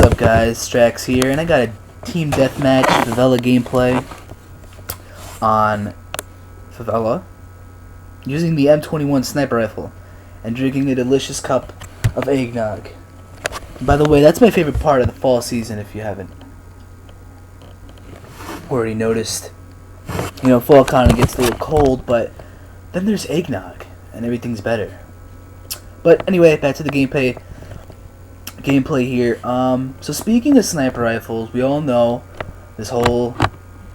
up, guys? Strax here, and I got a team deathmatch favela gameplay on favela using the M21 sniper rifle and drinking a delicious cup of eggnog. By the way, that's my favorite part of the fall season. If you haven't already noticed, you know, fall kind of gets a little cold, but then there's eggnog and everything's better. But anyway, back to the gameplay here. So speaking of sniper rifles, we all know this whole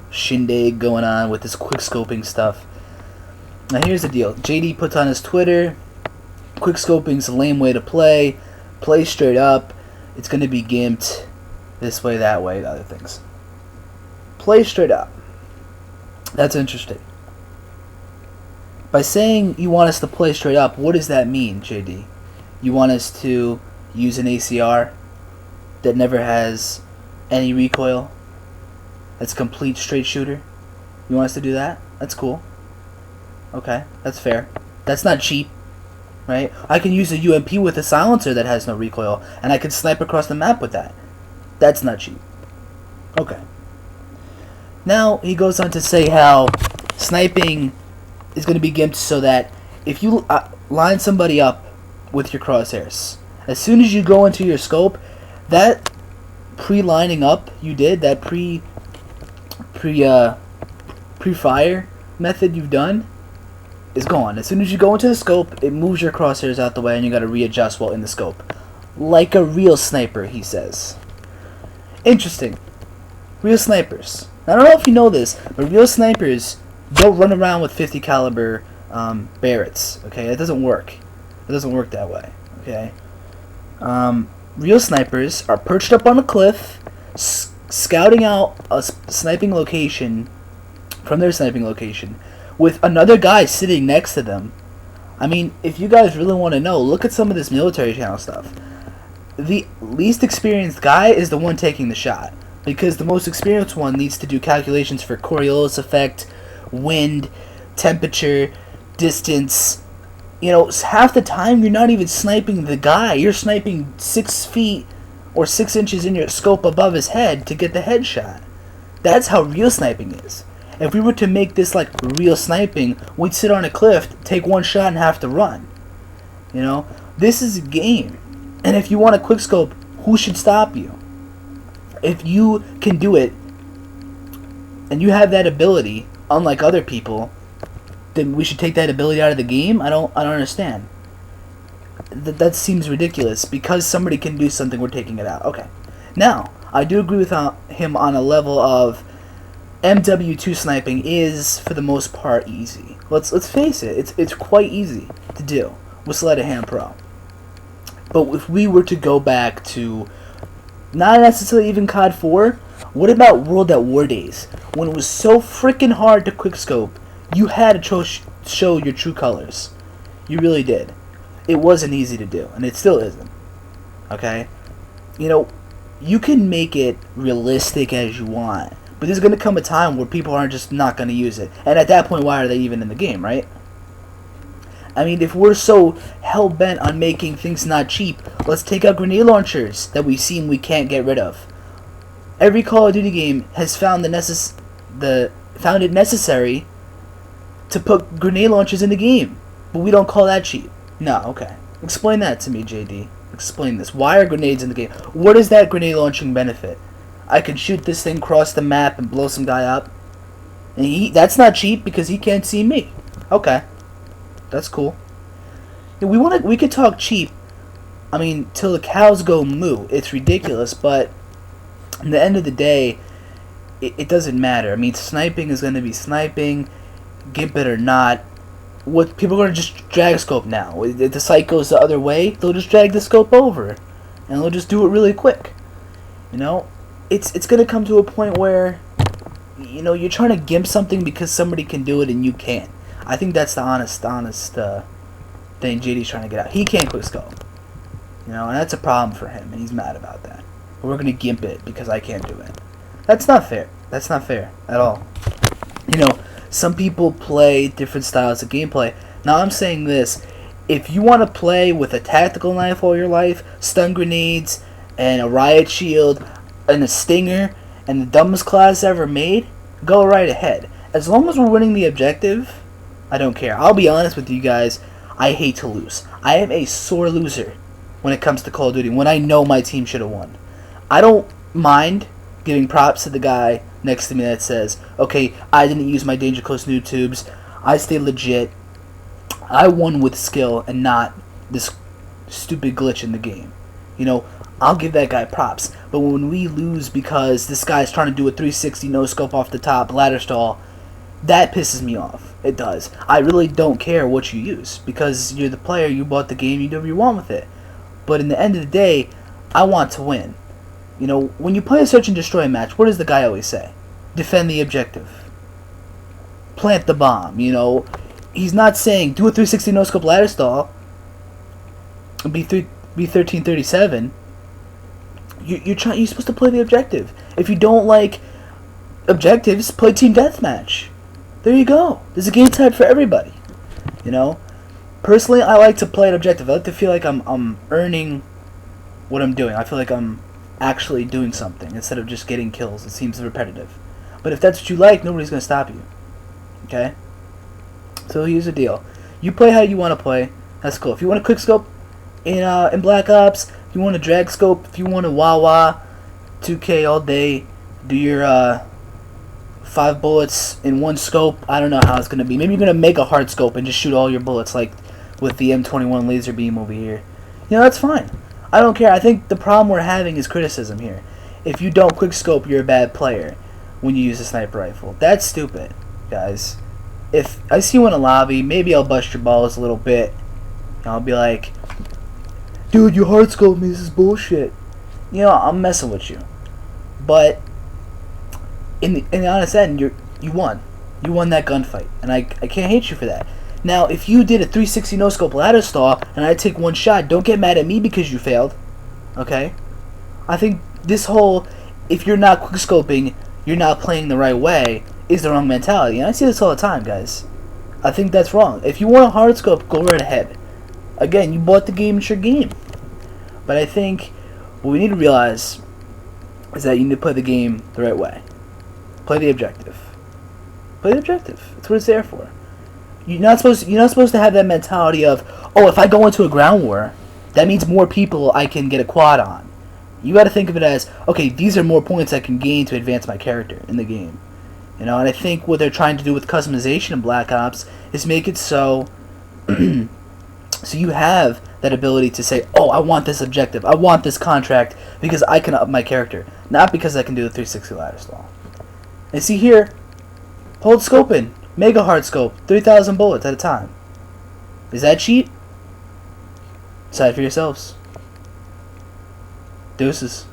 shindig going on with this quickscoping stuff. Now here's the deal. JD puts on his Twitter, quickscoping's a lame way to play straight up, it's going to be gimped this way, that way, other things. Play straight up. That's interesting. By saying you want us to play straight up, what does that mean, JD? You want us to use an ACR that never has any recoil? That's a complete straight shooter? You want us to do that? That's cool. Okay, that's fair. That's not cheap, right? I can use a UMP with a silencer that has no recoil, and I can snipe across the map with that. That's not cheap. Okay. Now, he goes on to say how sniping is going to be gimped so that if you line somebody up with your crosshairs, as soon as you go into your scope, that pre-lining up you did, that pre-fire method you've done is gone. As soon as you go into the scope, it moves your crosshairs out the way and you got to readjust while in the scope. Like a real sniper, he says. Interesting. Real snipers. I don't know if you know this, but real snipers don't run around with 50 caliber Barretts. Okay, it doesn't work. It doesn't work that way. Okay. Real snipers are perched up on a cliff, scouting out a sniping location from their sniping location, with another guy sitting next to them. I mean, if you guys really want to know, look at some of this military channel stuff. The least experienced guy is the one taking the shot, because the most experienced one needs to do calculations for Coriolis effect, wind, temperature, distance. You know, half the time you're not even sniping the guy. You're sniping 6 feet or 6 inches in your scope above his head to get the headshot. That's how real sniping is. If we were to make this like real sniping, we'd sit on a cliff, take one shot, and have to run. You know, this is a game. And if you want a quickscope, who should stop you? If you can do it, and you have that ability, unlike other people, then we should take that ability out of the game? I don't understand. That seems ridiculous. Because somebody can do something, we're taking it out. Okay. Now, I do agree with him on a level of MW2 sniping is, for the most part, easy. Let's face it. It's quite easy to do with Sleight of Hand Pro. But if we were to go back to not necessarily even COD 4, what about World at War days, when it was so freaking hard to quickscope? You had to show your true colors. You really did. It wasn't easy to do, and it still isn't. Okay? You know, you can make it realistic as you want, but there's going to come a time where people aren't just not going to use it. And at that point, why are they even in the game, right? I mean, if we're so hell-bent on making things not cheap, let's take out grenade launchers that we've seen we can't get rid of. Every Call of Duty game has found found it necessary to put grenade launchers in the game, but we don't call that cheap. No, okay. Explain that to me, JD. Explain this. Why are grenades in the game? What does that grenade launching benefit? I can shoot this thing across the map and blow some guy up, and that's not cheap because he can't see me. Okay, that's cool. Yeah, we could talk cheap. I mean, till the cows go moo. It's ridiculous, but at the end of the day, it doesn't matter. I mean, sniping is going to be sniping. Gimp it or not, what people are going to just drag scope now. If the sight goes the other way, they'll just drag the scope over, and they'll just do it really quick. You know, it's going to come to a point where, you know, you're trying to gimp something because somebody can do it and you can't. I think that's the honest thing JD's trying to get out. He can't quickscope, you know, and that's a problem for him, and he's mad about that. But we're going to gimp it because I can't do it. That's not fair. That's not fair at all. You know, some people play different styles of gameplay. Now I'm saying this, if you want to play with a tactical knife all your life, stun grenades, and a riot shield and a stinger and the dumbest class ever made, go right ahead. As long as we're winning the objective, I don't care. I'll be honest with you guys, I hate to lose. I am a sore loser when it comes to Call of Duty, when I know my team should have won. I don't mind giving props to the guy next to me that says, okay, I didn't use my Danger Close noob tubes, I stayed legit, I won with skill and not this stupid glitch in the game. You know, I'll give that guy props. But when we lose because this guy's trying to do a 360 no-scope off the top, ladder stall, that pisses me off. It does. I really don't care what you use, because you're the player, you bought the game, you do whatever you want with it. But in the end of the day, I want to win. You know, when you play a search and destroy match, what does the guy always say? Defend the objective. Plant the bomb, you know. He's not saying do a 360 no-scope ladder stall, be 1337. You're supposed to play the objective. If you don't like objectives, play team deathmatch. There you go. There's a game type for everybody. You know, personally, I like to play an objective. I like to feel like I'm earning what I'm doing. I feel like I'm actually doing something instead of just getting kills. It seems repetitive. But if that's what you like, nobody's gonna stop you. Okay. So here's the deal. You play how you want to play. That's cool. If you want to quickscope in Black Ops, if you want to drag scope, if you want to Wawa 2K all day, do your 5 bullets in one scope. I don't know how it's gonna be. Maybe you're gonna make a hard scope and just shoot all your bullets like with the M21 laser beam over here. You know, that's fine. I don't care. I think the problem we're having is criticism here. If you don't quickscope, you're a bad player when you use a sniper rifle. That's stupid, guys. If I see you in a lobby, maybe I'll bust your balls a little bit. I'll be like, dude, you hard scoped me, this is bullshit. You know, I'm messing with you. But in the honest end, you won. You won that gunfight. And I can't hate you for that. Now, if you did a 360 no-scope ladder stall and I take one shot, don't get mad at me because you failed. Okay? I think this whole, if you're not quickscoping, you're not playing the right way, is the wrong mentality. And I see this all the time, guys. I think that's wrong. If you want a hard scope, go right ahead. Again, you bought the game, it's your game. But I think what we need to realize is that you need to play the game the right way. Play the objective. Play the objective. That's what it's there for. You're not supposed to have that mentality of, oh, if I go into a ground war, that means more people I can get a quad on. You got to think of it as, okay, these are more points I can gain to advance my character in the game. You know, and I think what they're trying to do with customization in Black Ops is make it so so you have that ability to say, oh, I want this objective, I want this contract, because I can up my character, not because I can do the 360 ladder stall. And see here, hold scope in, mega hard scope, 3,000 bullets at a time. Is that cheat? Decide for yourselves. Deuces.